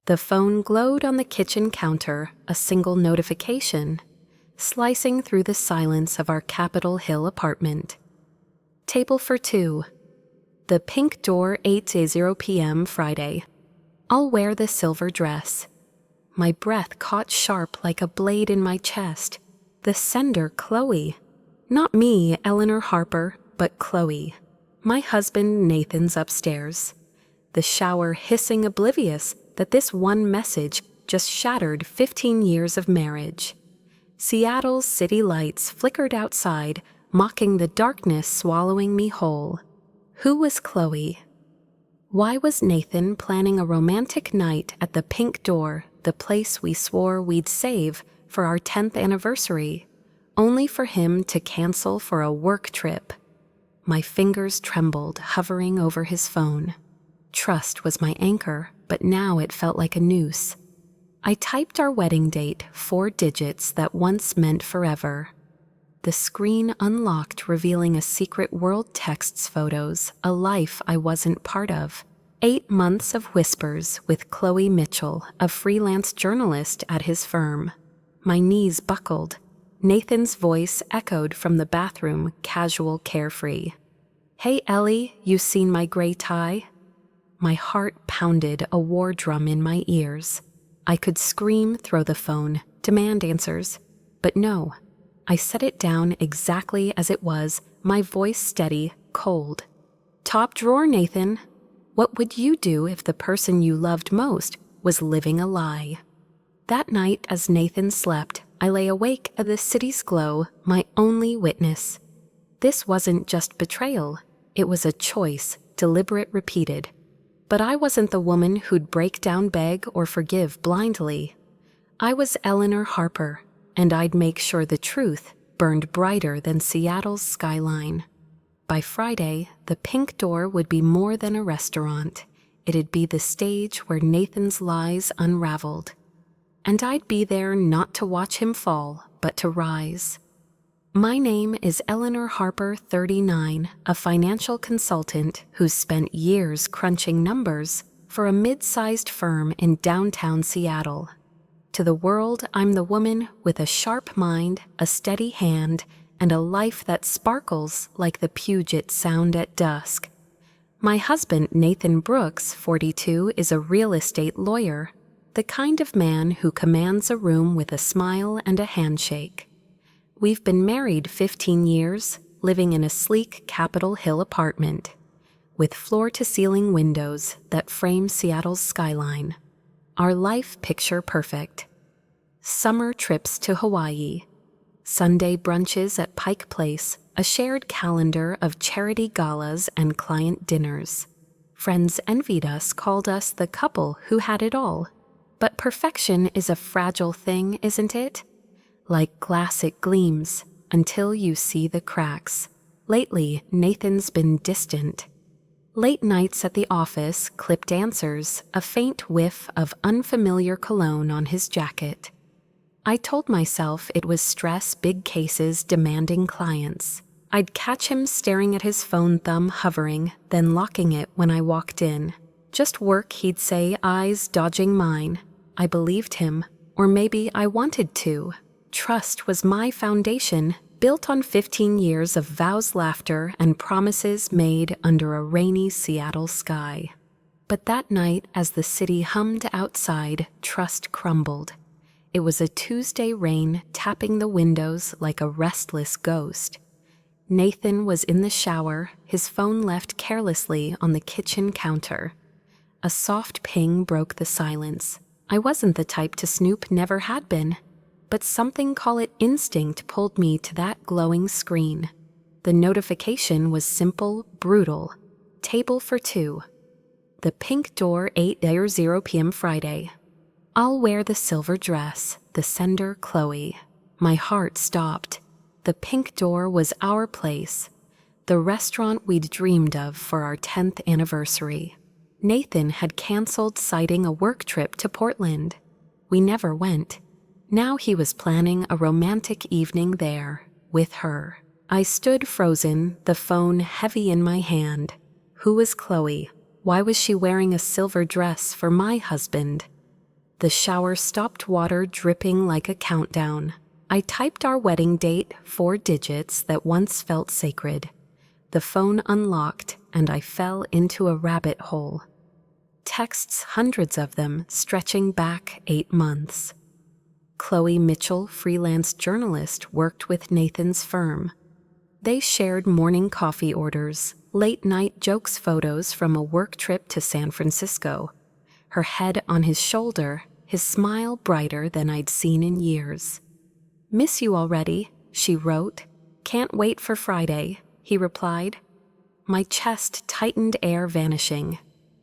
The phone glowed on the kitchen counter, a single notification, slicing through the silence of our Capitol Hill apartment. Table for two. The pink door, 8:00 p.m. Friday. I'll wear the silver dress. My breath caught sharp like a blade in my chest. The sender, Chloe. Not me, Eleanor Harper, but Chloe. My husband, Nathan's upstairs. The shower hissing oblivious that this one message just shattered 15 years of marriage. Seattle's city lights flickered outside, mocking the darkness swallowing me whole. Who was Chloe? Why was Nathan planning a romantic night at the Pink Door, the place we swore we'd save for our 10th anniversary, only for him to cancel for a work trip? My fingers trembled, hovering over his phone. Trust was my anchor, but now it felt like a noose. I typed our wedding date, 4 digits that once meant forever. The screen unlocked, revealing a secret world texts photos, a life I wasn't part of. 8 months of whispers with Chloe Mitchell, a freelance journalist at his firm. My knees buckled. Nathan's voice echoed from the bathroom, casual, carefree. "Hey Ellie, you seen my gray tie?" My heart pounded, a war drum in my ears. I could scream, throw the phone, demand answers. But no, I set it down exactly as it was, my voice steady, cold. "Top drawer, Nathan. What would you do if the person you loved most was living a lie?" That night, as Nathan slept, I lay awake at the city's glow, my only witness. This wasn't just betrayal. It was a choice, deliberate, repeated. But I wasn't the woman who'd break down, beg, or forgive blindly. I was Eleanor Harper, and I'd make sure the truth burned brighter than Seattle's skyline. By Friday, the Pink Door would be more than a restaurant. It'd be the stage where Nathan's lies unraveled. And I'd be there not to watch him fall, but to rise. My name is Eleanor Harper, 39, a financial consultant who's spent years crunching numbers for a mid-sized firm in downtown Seattle. To the world, I'm the woman with a sharp mind, a steady hand, and a life that sparkles like the Puget Sound at dusk. My husband, Nathan Brooks, 42, is a real estate lawyer, the kind of man who commands a room with a smile and a handshake. We've been married 15 years, living in a sleek Capitol Hill apartment, with floor-to-ceiling windows that frame Seattle's skyline. Our life picture perfect. Summer trips to Hawaii, Sunday brunches at Pike Place, a shared calendar of charity galas and client dinners. Friends envied us, called us the couple who had it all. But perfection is a fragile thing, isn't it? Like glass, it gleams until you see the cracks. Lately, Nathan's been distant. Late nights at the office, clipped answers, a faint whiff of unfamiliar cologne on his jacket. I told myself it was stress, big cases, demanding clients. I'd catch him staring at his phone, thumb hovering, then locking it when I walked in. Just work, he'd say, eyes dodging mine. I believed him, or maybe I wanted to. Trust was my foundation, built on 15 years of vows, laughter, and promises made under a rainy Seattle sky. But that night, as the city hummed outside, trust crumbled. It was a Tuesday rain tapping the windows like a restless ghost. Nathan was in the shower, his phone left carelessly on the kitchen counter. A soft ping broke the silence. I wasn't the type to snoop, never had been. But something, call it instinct, pulled me to that glowing screen. The notification was simple, brutal. Table for two. The Pink Door, 8:00 p.m. Friday. I'll wear the silver dress, the sender, Chloe. My heart stopped. The Pink Door was our place, the restaurant we'd dreamed of for our 10th anniversary. Nathan had canceled, citing a work trip to Portland. We never went. Now he was planning a romantic evening there, with her. I stood frozen, the phone heavy in my hand. Who was Chloe? Why was she wearing a silver dress for my husband? The shower stopped water dripping like a countdown. I typed our wedding date, 4 digits that once felt sacred. The phone unlocked, and I fell into a rabbit hole. Texts, hundreds of them, stretching back 8 months. Chloe Mitchell, freelance journalist, worked with Nathan's firm. They shared morning coffee orders, late-night jokes photos from a work trip to San Francisco. Her head on his shoulder, his smile brighter than I'd seen in years. "Miss you already," she wrote. "Can't wait for Friday," he replied. My chest tightened, air vanishing.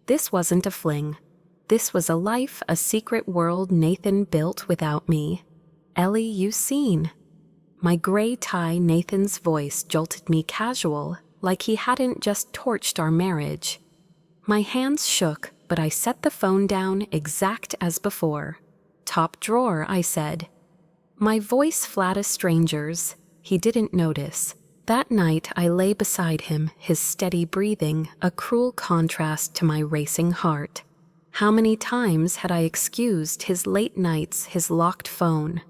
This wasn't a fling. This was a life, a secret world Nathan built without me. "Ellie, you seen?" My gray tie, Nathan's voice jolted me casual, like he hadn't just torched our marriage. My hands shook, but I set the phone down exact as before. "Top drawer," I said. My voice flat as stranger's. He didn't notice. That night I lay beside him, his steady breathing, a cruel contrast to my racing heart. How many times had I excused his late nights, his locked phone?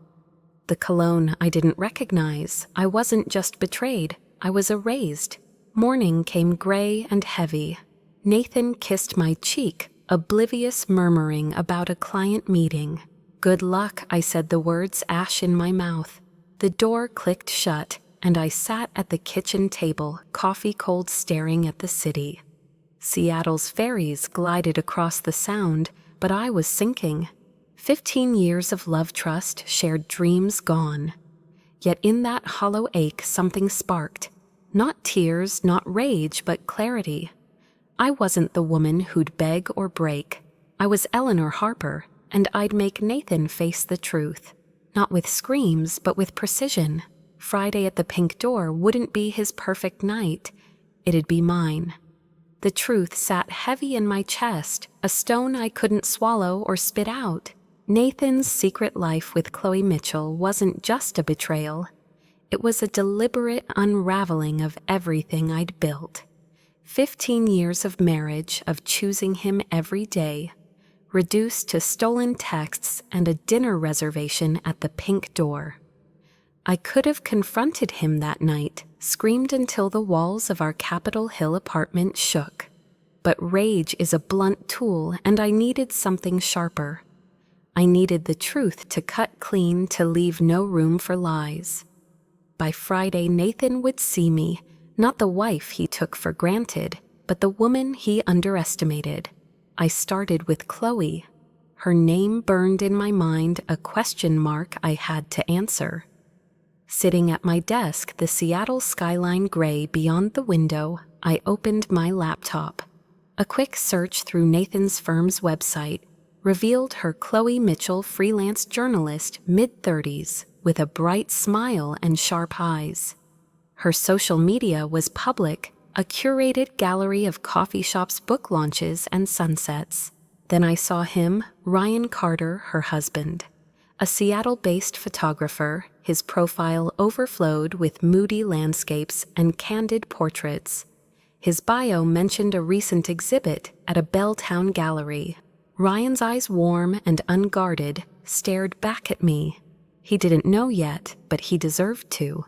The cologne I didn't recognize. I wasn't just betrayed, I was erased. Morning came gray and heavy. Nathan kissed my cheek, oblivious murmuring about a client meeting. "Good luck," I said, the words ash in my mouth. The door clicked shut, and I sat at the kitchen table, coffee cold, staring at the city. Seattle's ferries glided across the Sound, but I was sinking. 15 years of love, trust, shared dreams gone. Yet in that hollow ache something sparked. Not tears, not rage, but clarity. I wasn't the woman who'd beg or break. I was Eleanor Harper, and I'd make Nathan face the truth. Not with screams, but with precision. Friday at the Pink Door wouldn't be his perfect night. It'd be mine. The truth sat heavy in my chest, a stone I couldn't swallow or spit out. Nathan's secret life with Chloe Mitchell wasn't just a betrayal. It was a deliberate unraveling of everything I'd built. 15 years of marriage, of choosing him every day, reduced to stolen texts and a dinner reservation at the Pink Door. I could have confronted him that night, screamed until the walls of our Capitol Hill apartment shook. But rage is a blunt tool, and I needed something sharper. I needed the truth to cut clean, to leave no room for lies. By Friday, Nathan would see me, not the wife he took for granted, but the woman he underestimated. I started with Chloe. Her name burned in my mind, a question mark I had to answer. Sitting at my desk, the Seattle skyline gray beyond the window, I opened my laptop. A quick search through Nathan's firm's website revealed her Chloe Mitchell, freelance journalist, mid-30s, with a bright smile and sharp eyes. Her social media was public, a curated gallery of coffee shops, book launches, and sunsets. Then I saw him, Ryan Carter, her husband. A Seattle-based photographer, his profile overflowed with moody landscapes and candid portraits. His bio mentioned a recent exhibit at a Belltown gallery. Ryan's eyes, warm and unguarded, stared back at me. He didn't know yet, but he deserved to.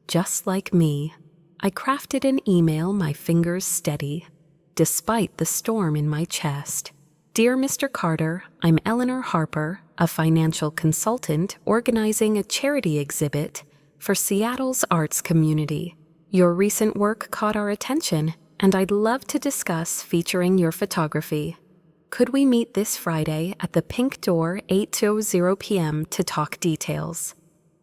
Just like me. I crafted an email, my fingers steady, despite the storm in my chest. "Dear Mr. Carter, I'm Eleanor Harper, a financial consultant organizing a charity exhibit for Seattle's arts community. Your recent work caught our attention, and I'd love to discuss featuring your photography. Could we meet this Friday at the Pink Door, 8:00 p.m. to talk details?"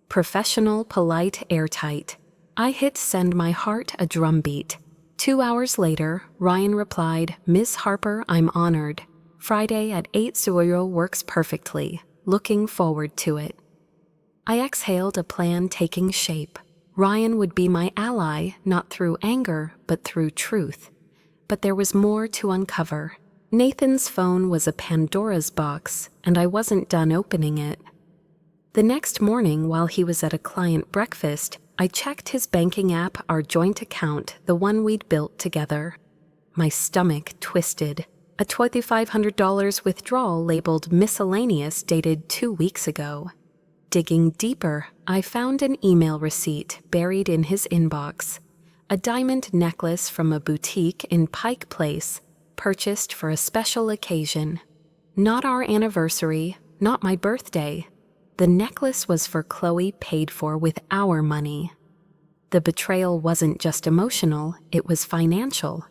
Professional, polite, airtight. I hit send, my heart a drumbeat. 2 hours later, Ryan replied, "Ms. Harper, I'm honored. Friday at 8:00 works perfectly. Looking forward to it." I exhaled, a plan taking shape. Ryan would be my ally, not through anger, but through truth. But there was more to uncover. Nathan's phone was a Pandora's box, and I wasn't done opening it. The next morning, while he was at a client breakfast, I checked his banking app, our joint account, the one we'd built together. My stomach twisted. A $2,500 withdrawal labeled miscellaneous dated 2 weeks ago. Digging deeper, I found an email receipt buried in his inbox. A diamond necklace from a boutique in Pike Place, purchased for a special occasion. Not our anniversary, not my birthday. The necklace was for Chloe, paid for with our money. The betrayal wasn't just emotional, it was financial.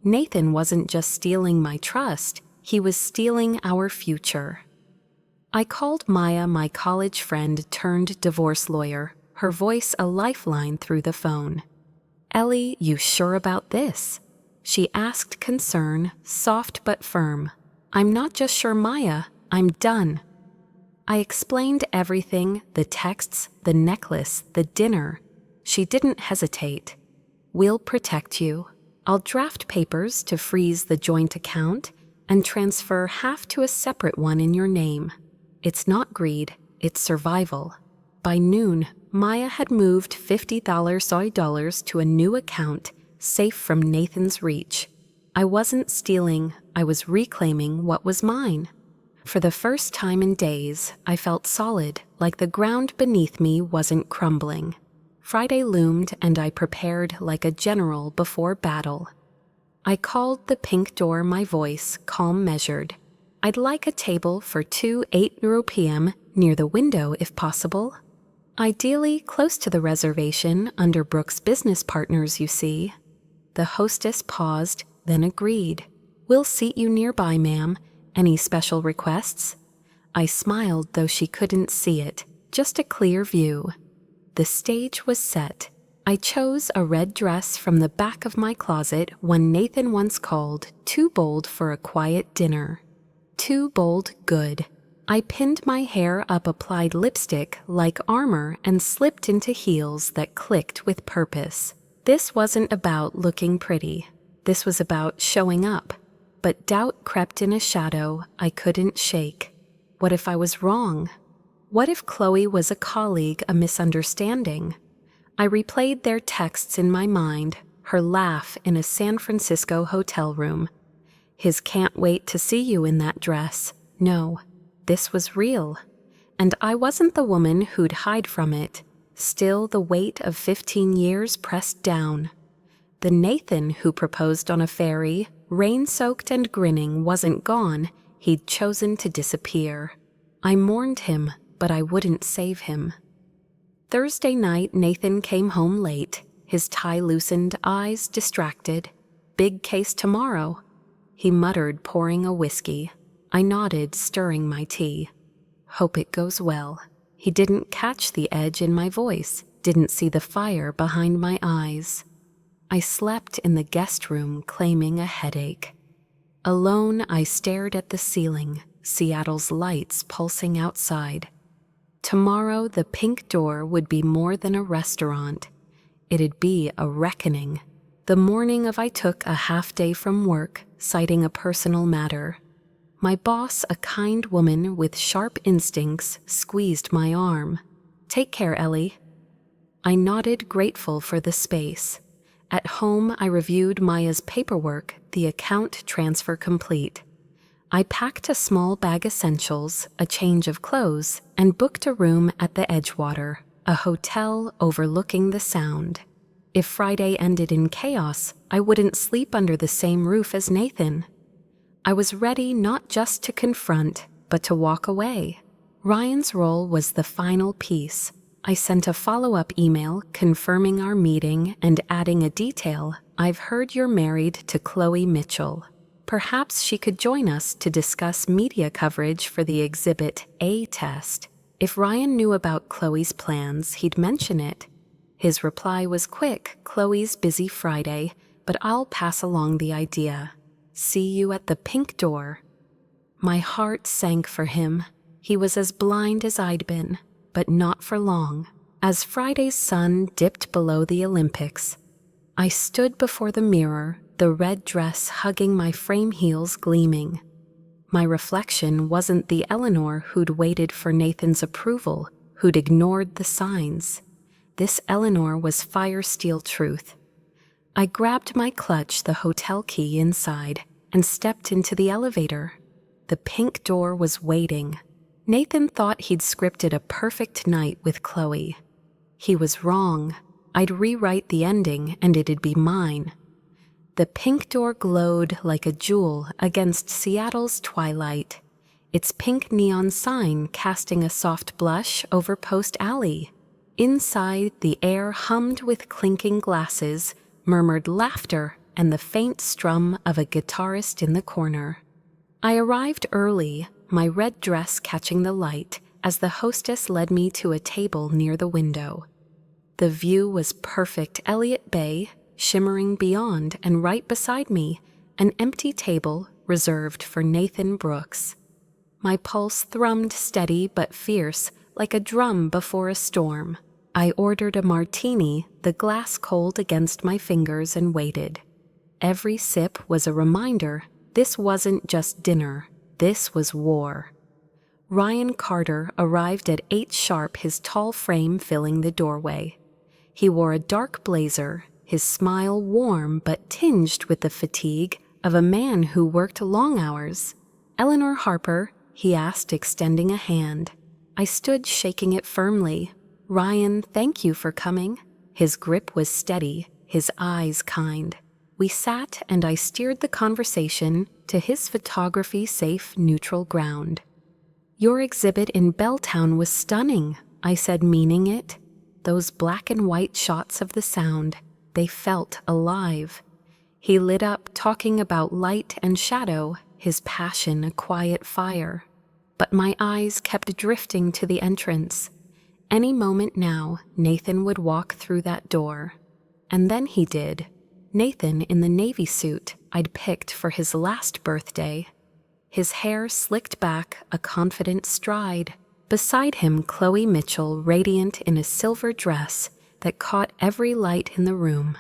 Nathan wasn't just stealing my trust, he was stealing our future. I called Maya, my college friend turned divorce lawyer, her voice a lifeline through the phone. "Ellie, you sure about this?" She asked, concern, soft but firm. "I'm not just sure, Maya, I'm done." I explained everything, the texts, the necklace, the dinner. She didn't hesitate. "We'll protect you. I'll draft papers to freeze the joint account and transfer half to a separate one in your name. It's not greed, it's survival." By noon, Maya had moved $50 to a new account, safe from Nathan's reach. I wasn't stealing, I was reclaiming what was mine. For the first time in days, I felt solid, like the ground beneath me wasn't crumbling. Friday loomed and I prepared like a general before battle. I called the pink door, my voice calm measured. "I'd like a table for 2 8 p.m. near the window if possible. Ideally close to the reservation under Brooke's business partners, you see." The hostess paused, then agreed. "We'll seat you nearby, ma'am. Any special requests?" I smiled, though she couldn't see it, just a clear view. The stage was set. I chose a red dress from the back of my closet, one Nathan once called too bold for a quiet dinner. Too bold, good. I pinned my hair up, applied lipstick like armor, and slipped into heels that clicked with purpose. This wasn't about looking pretty. This was about showing up. But doubt crept in a shadow I couldn't shake. What if I was wrong? What if Chloe was a colleague, a misunderstanding? I replayed their texts in my mind, her laugh in a San Francisco hotel room. His "can't wait to see you in that dress." No, this was real. And I wasn't the woman who'd hide from it. Still the weight of 15 years pressed down. The Nathan who proposed on a ferry, rain-soaked and grinning, wasn't gone. He'd chosen to disappear. I mourned him, but I wouldn't save him. Thursday night, Nathan came home late, his tie loosened, eyes distracted. "Big case tomorrow," he muttered, pouring a whiskey. I nodded, stirring my tea. "Hope it goes well." He didn't catch the edge in my voice, didn't see the fire behind my eyes. I slept in the guest room, claiming a headache. Alone, I stared at the ceiling, Seattle's lights pulsing outside. Tomorrow, the pink door would be more than a restaurant. It'd be a reckoning. The morning of I took a half day from work, citing a personal matter. My boss, a kind woman with sharp instincts, squeezed my arm. "Take care, Ellie." I nodded, grateful for the space. At home, I reviewed Maya's paperwork, the account transfer complete. I packed a small bag essentials, a change of clothes, and booked a room at the Edgewater, a hotel overlooking the Sound. If Friday ended in chaos, I wouldn't sleep under the same roof as Nathan. I was ready not just to confront, but to walk away. Ryan's role was the final piece. I sent a follow-up email confirming our meeting and adding a detail: "I've heard you're married to Chloe Mitchell. Perhaps she could join us to discuss media coverage for the Exhibit A test." If Ryan knew about Chloe's plans, he'd mention it. His reply was quick: "Chloe's busy Friday, but I'll pass along the idea. See you at the pink door." My heart sank for him. He was as blind as I'd been, but not for long. As Friday's sun dipped below the Olympics, I stood before the mirror, the red dress hugging my frame heels gleaming. My reflection wasn't the Eleanor who'd waited for Nathan's approval, who'd ignored the signs. This Eleanor was fire steel truth. I grabbed my clutch, the hotel key inside. and stepped into the elevator. The pink door was waiting. Nathan thought he'd scripted a perfect night with Chloe. He was wrong. I'd rewrite the ending and it'd be mine. The pink door glowed like a jewel against Seattle's twilight, its pink neon sign casting a soft blush over Post Alley. Inside, the air hummed with clinking glasses, murmured laughter, and the faint strum of a guitarist in the corner. I arrived early, my red dress catching the light, as the hostess led me to a table near the window. The view was perfect. Elliott Bay, shimmering beyond, and right beside me, an empty table reserved for Nathan Brooks. My pulse thrummed steady but fierce, like a drum before a storm. I ordered a martini, the glass cold against my fingers, and waited. Every sip was a reminder this wasn't just dinner, this was war. Ryan Carter arrived at 8 sharp, his tall frame filling the doorway. He wore a dark blazer, his smile warm but tinged with the fatigue of a man who worked long hours. "Eleanor Harper?" he asked, extending a hand. I stood shaking it firmly. "Ryan, thank you for coming." His grip was steady, his eyes kind. We sat and I steered the conversation to his photography-safe neutral ground. "Your exhibit in Belltown was stunning," I said, meaning it. Those black and white shots of the sound, they felt alive. He lit up, talking about light and shadow, his passion a quiet fire. But my eyes kept drifting to the entrance. Any moment now, Nathan would walk through that door. And then he did. Nathan in the navy suit I'd picked for his last birthday. His hair slicked back, a confident stride. Beside him, Chloe Mitchell, radiant in a silver dress that caught every light in the room.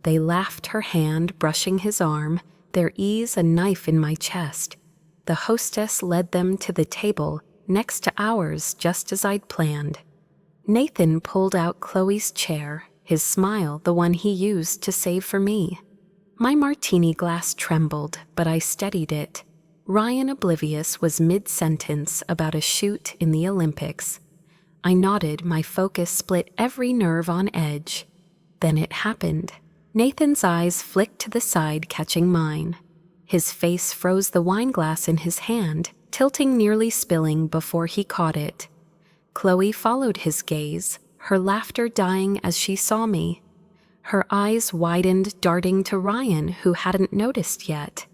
They laughed, her hand brushing his arm, their ease a knife in my chest. The hostess led them to the table next to ours, just as I'd planned. Nathan pulled out Chloe's chair, his smile the one he used to save for me. My martini glass trembled, but I steadied it. Ryan, oblivious, was mid-sentence about a shoot in the Olympics. I nodded, my focus split every nerve on edge. Then it happened. Nathan's eyes flicked to the side, catching mine. His face froze, the wine glass in his hand, tilting, nearly spilling before he caught it. Chloe followed his gaze, her laughter dying as she saw me. Her eyes widened, darting to Ryan, who hadn't noticed yet.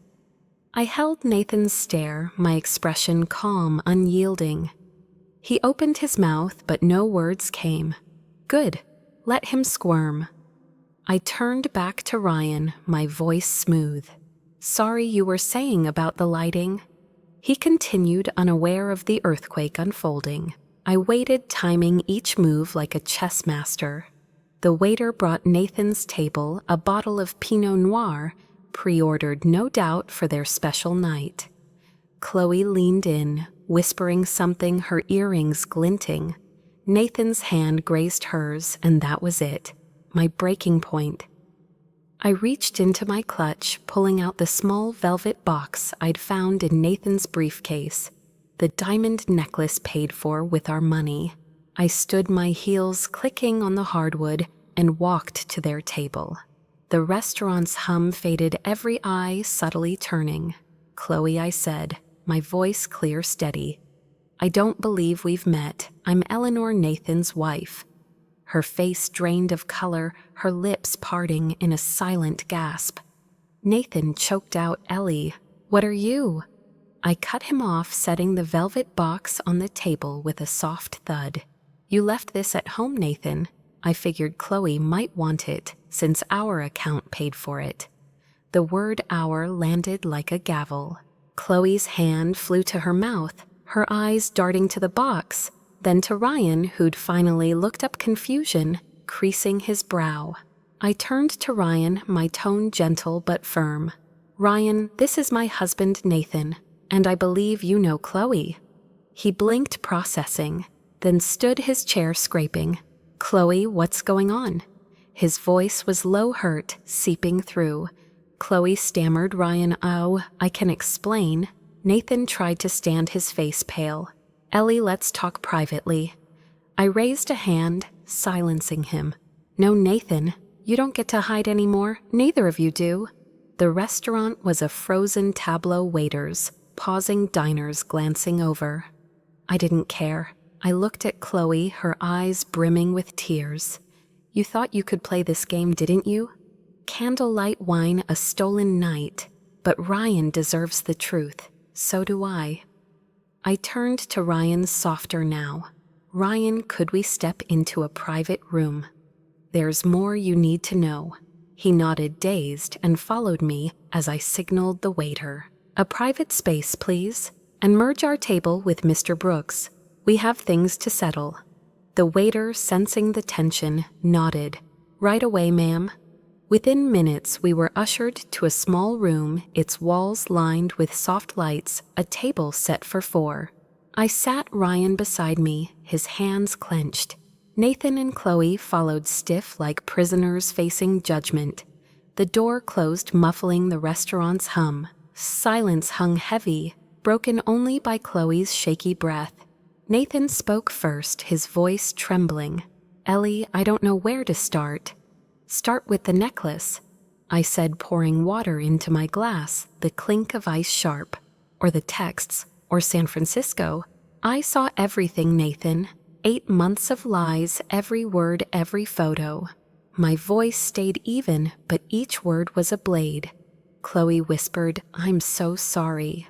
I held Nathan's stare, my expression calm, unyielding. He opened his mouth, but no words came. Good, let him squirm. I turned back to Ryan, my voice smooth. "Sorry, you were saying about the lighting." He continued, unaware of the earthquake unfolding. I waited, timing each move like a chess master. The waiter brought Nathan's table a bottle of Pinot Noir, pre-ordered no doubt for their special night. Chloe leaned in, whispering something, her earrings glinting. Nathan's hand grazed hers, and that was it, my breaking point. I reached into my clutch, pulling out the small velvet box I'd found in Nathan's briefcase, the diamond necklace paid for with our money. I stood, my heels clicking on the hardwood, and walked to their table. The restaurant's hum faded, every eye subtly turning. "Chloe," I said, my voice clear, steady. "I don't believe we've met. I'm Eleanor, Nathan's wife." Her face drained of color, her lips parting in a silent gasp. Nathan choked out, "Ellie, what are you?" I cut him off, setting the velvet box on the table with a soft thud. "You left this at home, Nathan." I figured Chloe might want it, since our account paid for it. The word "our" landed like a gavel. Chloe's hand flew to her mouth, her eyes darting to the box, then to Ryan, who'd finally looked up, confusion creasing his brow. I turned to Ryan, my tone gentle but firm. "Ryan, this is my husband, Nathan, and I believe you know Chloe." He blinked, processing, then stood, his chair scraping. "Chloe, what's going on?" His voice was low, hurt, seeping through. Chloe stammered. Ryan, oh, I can explain. Nathan tried to stand his face pale. Ellie, let's talk privately. I raised a hand, silencing him. No, Nathan, you don't get to hide anymore. Neither of you do. The restaurant was a frozen tableau, waiters, pausing diners glancing over. I didn't care. I looked at Chloe, her eyes brimming with tears. You thought you could play this game, didn't you? Candlelight wine, a stolen night. But Ryan deserves the truth. So do I. I turned to Ryan, softer now. Ryan, could we step into a private room? There's more you need to know. He nodded, dazed, and followed me as I signaled the waiter. A private space, please, and merge our table with Mr. Brooks. We have things to settle. The waiter, sensing the tension, nodded. Right away, ma'am. Within minutes, we were ushered to a small room, its walls lined with soft lights, a table set for 4. I sat Ryan beside me, his hands clenched. Nathan and Chloe followed, stiff like prisoners facing judgment. The door closed, muffling the restaurant's hum. Silence hung heavy, broken only by Chloe's shaky breath. Nathan spoke first, his voice trembling. Ellie, I don't know where to start. Start with the necklace, I said, pouring water into my glass, the clink of ice sharp. Or the texts, or San Francisco. I saw everything, Nathan. 8 months of lies, every word, every photo. My voice stayed even, but each word was a blade. Chloe whispered, I'm so sorry.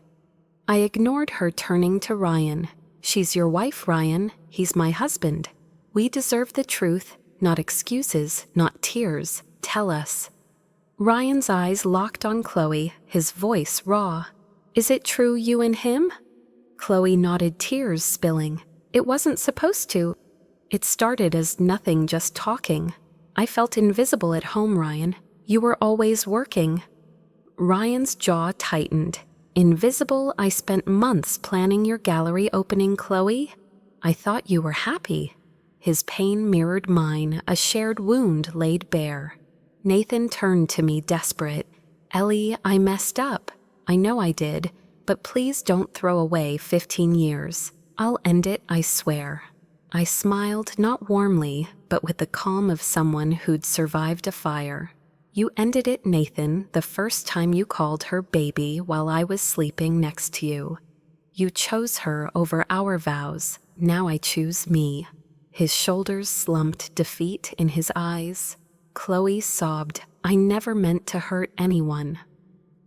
I ignored her, turning to Ryan. She's your wife, Ryan. He's my husband. We deserve the truth, not excuses, not tears. Tell us. Ryan's eyes locked on Chloe, his voice raw. Is it true, you and him? Chloe nodded, tears spilling. It wasn't supposed to. It started as nothing, just talking. I felt invisible at home, Ryan. You were always working. Ryan's jaw tightened. Invisible? I spent months planning your gallery opening, Chloe. I thought you were happy. His pain mirrored mine, a shared wound laid bare. Nathan turned to me, desperate. Ellie, I messed up. I know I did, but please don't throw away 15 years. I'll end it, I swear. I smiled, not warmly, but with the calm of someone who'd survived a fire. You ended it, Nathan, the first time you called her baby while I was sleeping next to you. You chose her over our vows. Now I choose me. His shoulders slumped, defeat in his eyes. Chloe sobbed. I never meant to hurt anyone.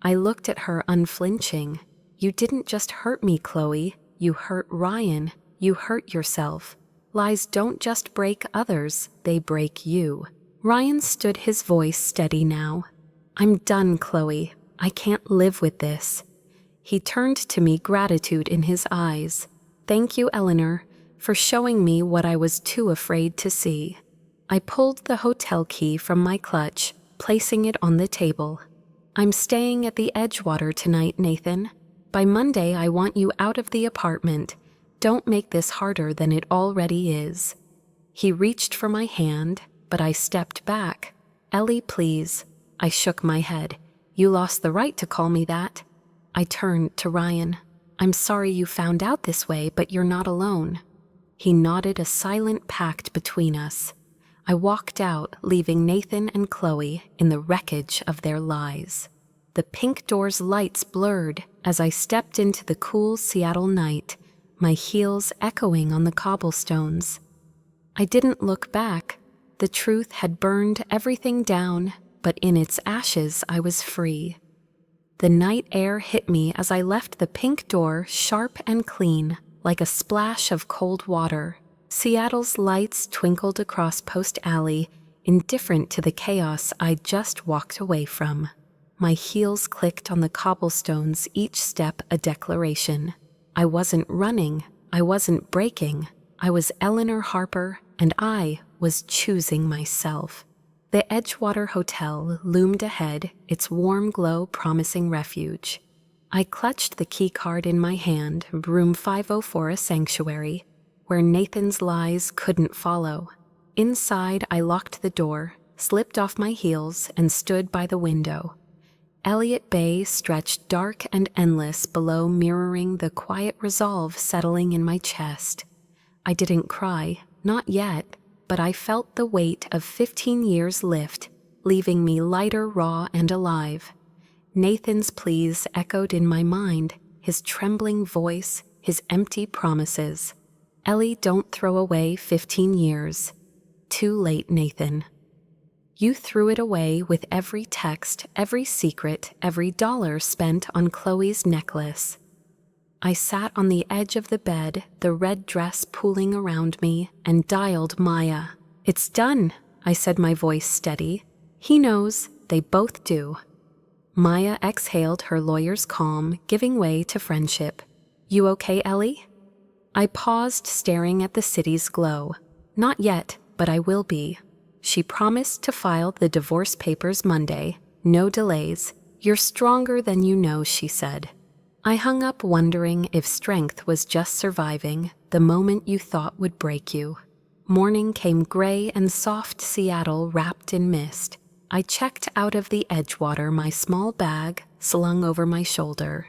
I looked at her, unflinching. You didn't just hurt me, Chloe. You hurt Ryan. You hurt yourself. Lies don't just break others, they break you. Ryan stood, his voice steady now. I'm done, Chloe. I can't live with this. He turned to me, gratitude in his eyes. Thank you, Eleanor, for showing me what I was too afraid to see. I pulled the hotel key from my clutch, placing it on the table. I'm staying at the Edgewater tonight, Nathan. By Monday, I want you out of the apartment. Don't make this harder than it already is. He reached for my hand, but I stepped back. Ellie, please. I shook my head. You lost the right to call me that. I turned to Ryan. I'm sorry you found out this way, but you're not alone. He nodded, a silent pact between us. I walked out, leaving Nathan and Chloe in the wreckage of their lies. The pink door's lights blurred as I stepped into the cool Seattle night, my heels echoing on the cobblestones. I didn't look back. The truth had burned everything down, but in its ashes I was free. The night air hit me as I left the pink door, sharp and clean, like a splash of cold water. Seattle's lights twinkled across Post Alley, indifferent to the chaos I'd just walked away from. My heels clicked on the cobblestones, each step a declaration. I wasn't running, I wasn't breaking. I was Eleanor Harper, and I was choosing myself. The Edgewater Hotel loomed ahead, its warm glow promising refuge. I clutched the key card in my hand, room 504, a sanctuary, where Nathan's lies couldn't follow. Inside, I locked the door, slipped off my heels, and stood by the window. Elliott Bay stretched dark and endless below, mirroring the quiet resolve settling in my chest. I didn't cry, not yet, but I felt the weight of 15 years lift, leaving me lighter, raw, and alive. Nathan's pleas echoed in my mind, his trembling voice, his empty promises. Ellie, don't throw away 15 years. Too late, Nathan. You threw it away with every text, every secret, every dollar spent on Chloe's necklace. I sat on the edge of the bed, the red dress pooling around me, and dialed Maya. It's done, I said, my voice steady. He knows, they both do. Maya exhaled, her lawyer's calm, giving way to friendship. You okay, Ellie? I paused, staring at the city's glow. Not yet, but I will be. She promised to file the divorce papers Monday. No delays. You're stronger than you know, she said. I hung up, wondering if strength was just surviving the moment you thought would break you. Morning came, gray and soft, Seattle wrapped in mist. I checked out of the Edgewater, my small bag slung over my shoulder.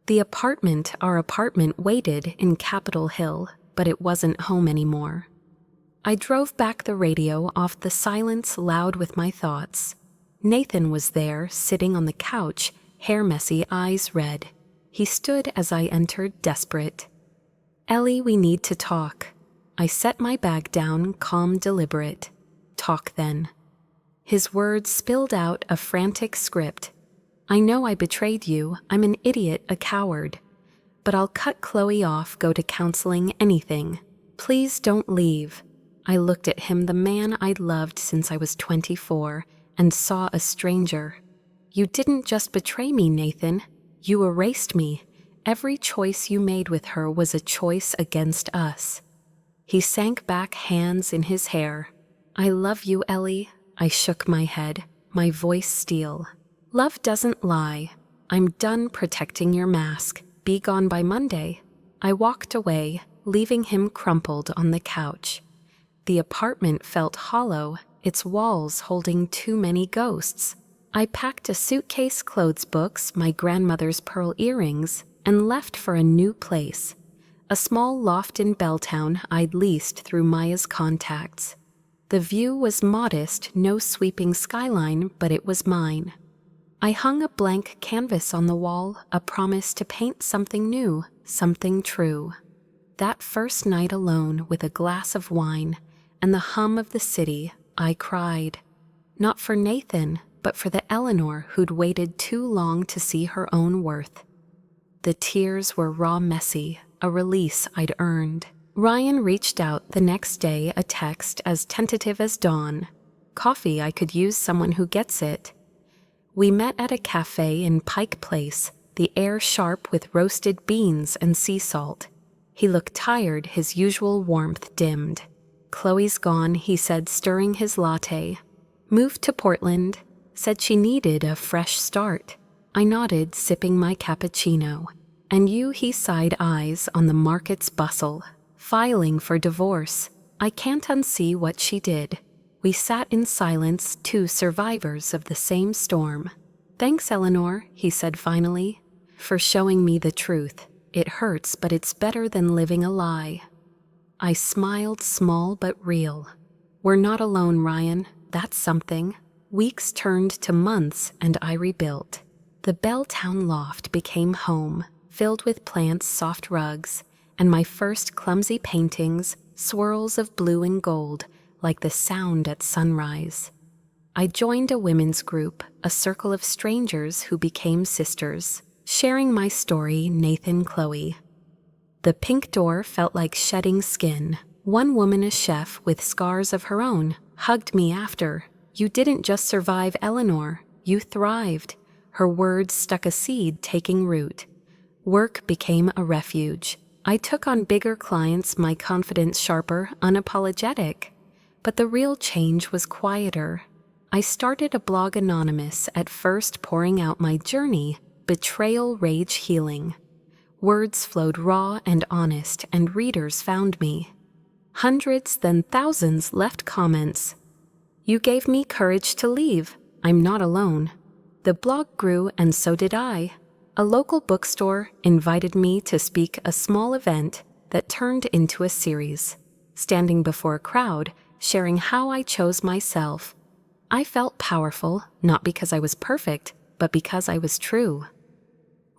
Our apartment waited in Capitol Hill, but it wasn't home anymore. I drove back, the radio off, the silence loud with my thoughts. Nathan was there, sitting on the couch, hair messy, eyes red. He stood as I entered, desperate. Ellie, we need to talk. I set my bag down, calm, deliberate. Talk then. His words spilled out a frantic script. I know I betrayed you. I'm an idiot, a coward. But I'll cut Chloe off, go to counseling, anything. Please don't leave. I looked at him, the man I'd loved since I was 24, and saw a stranger. You didn't just betray me, Nathan. You erased me. Every choice you made with her was a choice against us. He sank back, hands in his hair. I love you, Ellie. I shook my head, my voice steel. Love doesn't lie. I'm done protecting your mask. Be gone by Monday. I walked away, leaving him crumpled on the couch. The apartment felt hollow, its walls holding too many ghosts. I packed a suitcase, clothes, books, my grandmother's pearl earrings, and left for a new place. A small loft in Belltown I'd leased through Maya's contacts. The view was modest, no sweeping skyline, but it was mine. I hung a blank canvas on the wall, a promise to paint something new, something true. That first night alone with a glass of wine and the hum of the city, I cried. Not for Nathan, but for the Eleanor who'd waited too long to see her own worth. The tears were raw, messy, a release I'd earned. Ryan reached out the next day, a text as tentative as dawn. Coffee, I could use someone who gets it. We met at a cafe in Pike Place, the air sharp with roasted beans and sea salt. He looked tired, his usual warmth dimmed. Chloe's gone, he said, stirring his latte. Moved to Portland. Said she needed a fresh start. I nodded, sipping my cappuccino. And you, he sighed, eyes on the market's bustle. Filing for divorce. I can't unsee what she did. We sat in silence, two survivors of the same storm. Thanks, Eleanor, he said finally, for showing me the truth. It hurts, but it's better than living a lie. I smiled, small but real. We're not alone, Ryan. That's something. Weeks turned to months, and I rebuilt. The Belltown loft became home, filled with plants, soft rugs, and my first clumsy paintings, swirls of blue and gold, like the sound at sunrise. I joined a women's group, a circle of strangers who became sisters, sharing my story, Nathan, Chloe. The pink door felt like shedding skin. One woman, a chef with scars of her own, hugged me after. You didn't just survive, Eleanor. You thrived. Her words stuck a seed, taking root. Work became a refuge. I took on bigger clients, my confidence sharper, unapologetic. But the real change was quieter. I started a blog anonymous, at first pouring out my journey, betrayal, rage, healing. Words flowed raw and honest, and readers found me. Hundreds, then thousands left comments. You gave me courage to leave. I'm not alone. The blog grew, and so did I. A local bookstore invited me to speak a small event that turned into a series. Standing before a crowd, sharing how I chose myself, I felt powerful, not because I was perfect, but because I was true.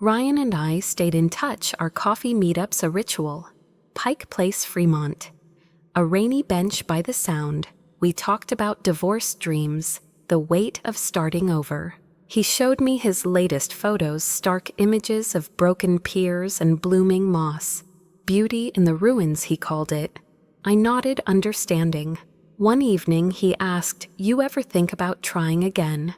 Ryan and I stayed in touch, our coffee meetups a ritual. Pike Place, Fremont. A rainy bench by the Sound, we talked about divorce dreams, the weight of starting over. He showed me his latest photos, stark images of broken piers and blooming moss. Beauty in the ruins, he called it. I nodded, understanding. One evening he asked, "You ever think about trying again?"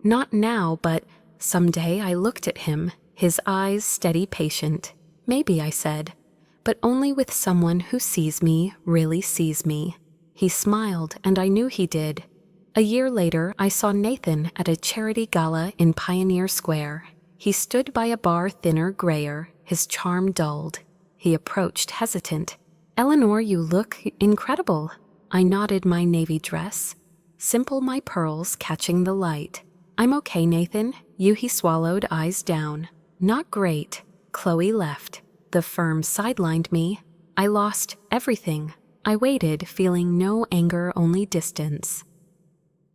"Not now, but someday." I looked at him, his eyes steady, patient. "Maybe," I said, "but only with someone who sees me, really sees me." He smiled, and I knew he did. A year later, I saw Nathan at a charity gala in Pioneer Square. He stood by a bar, thinner, grayer, his charm dulled. He approached, hesitant. "Eleanor, you look incredible." I nodded, my navy dress. Simple, my pearls catching the light. "I'm okay, Nathan." "You," he swallowed, eyes down. "Not great." Chloe left. The firm sidelined me. I lost everything. I waited, feeling no anger, only distance.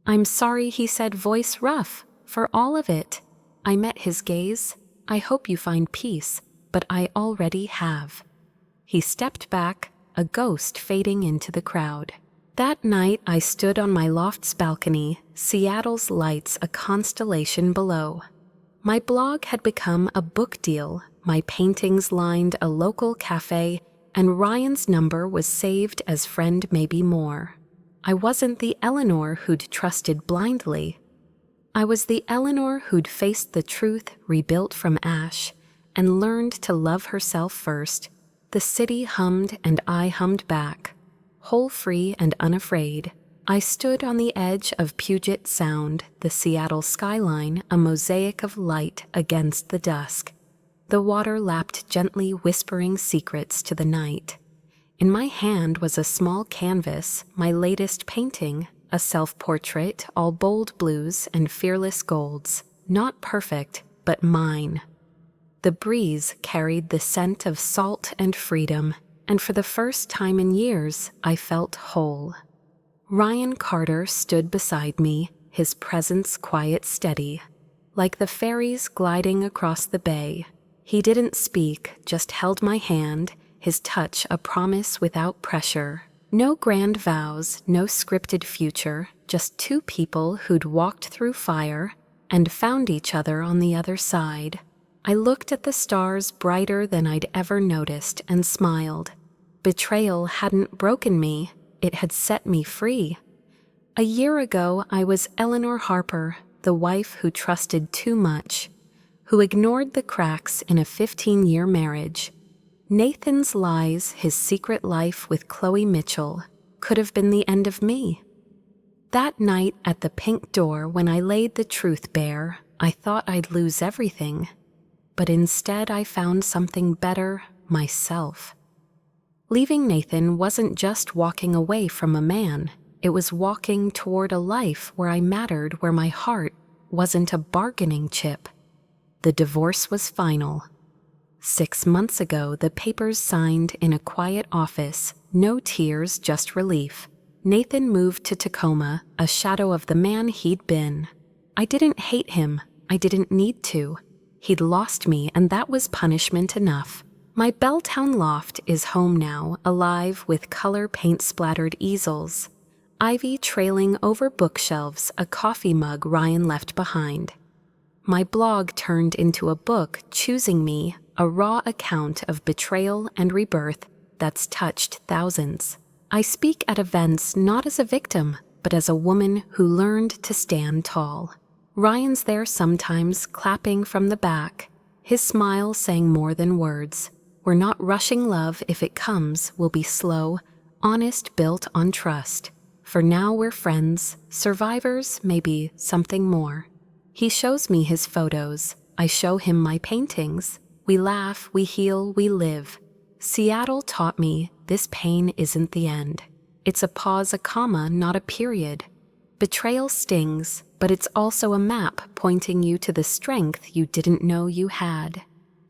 "I'm sorry," he said, voice rough, "for all of it." I met his gaze. "I hope you find peace, but I already have." He stepped back, a ghost fading into the crowd. That night I stood on my loft's balcony, Seattle's lights a constellation below. My blog had become a book deal, my paintings lined a local cafe, and Ryan's number was saved as friend, maybe more. I wasn't the Eleanor who'd trusted blindly. I was the Eleanor who'd faced the truth, rebuilt from ash, and learned to love herself first. The city hummed and I hummed back. Whole, free, and unafraid, I stood on the edge of Puget Sound, the Seattle skyline, a mosaic of light against the dusk. The water lapped gently, whispering secrets to the night. In my hand was a small canvas, my latest painting, a self-portrait, all bold blues and fearless golds. Not perfect, but mine. The breeze carried the scent of salt and freedom, and for the first time in years, I felt whole. Ryan Carter stood beside me, his presence quiet, steady. Like the ferries gliding across the bay, he didn't speak, just held my hand, his touch a promise without pressure. No grand vows, no scripted future, just two people who'd walked through fire and found each other on the other side. I looked at the stars brighter than I'd ever noticed and smiled. Betrayal hadn't broken me, it had set me free. A year ago, I was Eleanor Harper, the wife who trusted too much, who ignored the cracks in a 15-year marriage. Nathan's lies, his secret life with Chloe Mitchell, could have been the end of me. That night at the pink door, when I laid the truth bare, I thought I'd lose everything. But instead I found something better, myself. Leaving Nathan wasn't just walking away from a man. It was walking toward a life where I mattered, where my heart wasn't a bargaining chip. The divorce was final. 6 months ago, the papers signed in a quiet office, no tears, just relief. Nathan moved to Tacoma, a shadow of the man he'd been. I didn't hate him. I didn't need to. He'd lost me, and that was punishment enough. My Belltown loft is home now, alive with color paint-splattered easels. Ivy trailing over bookshelves, a coffee mug Ryan left behind. My blog turned into a book, Choosing Me, a raw account of betrayal and rebirth that's touched thousands. I speak at events not as a victim, but as a woman who learned to stand tall. Ryan's there sometimes, clapping from the back, his smile saying more than words. We're not rushing love. If it comes, we'll be slow, honest, built on trust. For now we're friends, survivors, maybe something more. He shows me his photos. I show him my paintings. We laugh, we heal, we live. Seattle taught me this pain isn't the end. It's a pause, a comma, not a period. Betrayal stings, but it's also a map pointing you to the strength you didn't know you had.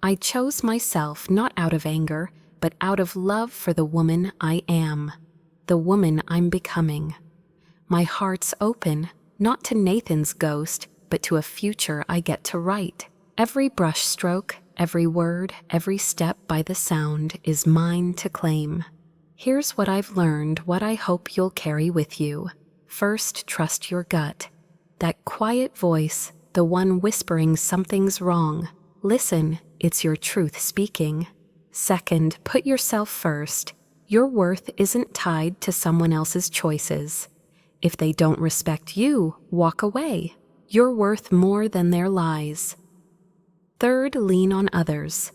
I chose myself not out of anger, but out of love for the woman I am, the woman I'm becoming. My heart's open, not to Nathan's ghost, but to a future I get to write. Every brush stroke, every word, every step by the sound is mine to claim. Here's what I've learned, what I hope you'll carry with you. First, trust your gut. That quiet voice, the one whispering something's wrong. Listen, it's your truth speaking. Second, put yourself first. Your worth isn't tied to someone else's choices. If they don't respect you, walk away. You're worth more than their lies. Third, lean on others.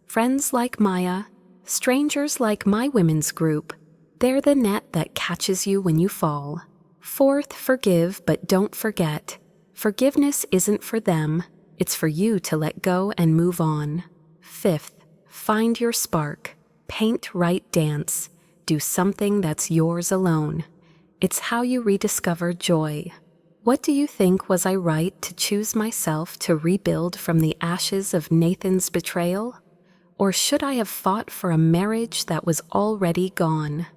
Friends like Maya, strangers like my women's group, they're the net that catches you when you fall. Fourth, forgive but don't forget. Forgiveness isn't for them, it's for you to let go and move on. Fifth, find your spark. Paint, write, dance. Do something that's yours alone. It's how you rediscover joy. What do you think? Was I right to choose myself to rebuild from the ashes of Nathan's betrayal? Or should I have fought for a marriage that was already gone?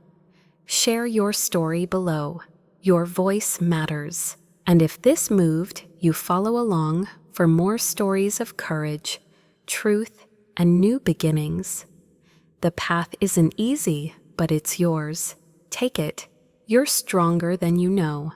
Share your story below. Your voice matters. And if this moved, you follow along for more stories of courage, truth, and new beginnings. The path isn't easy, but it's yours. Take it. You're stronger than you know.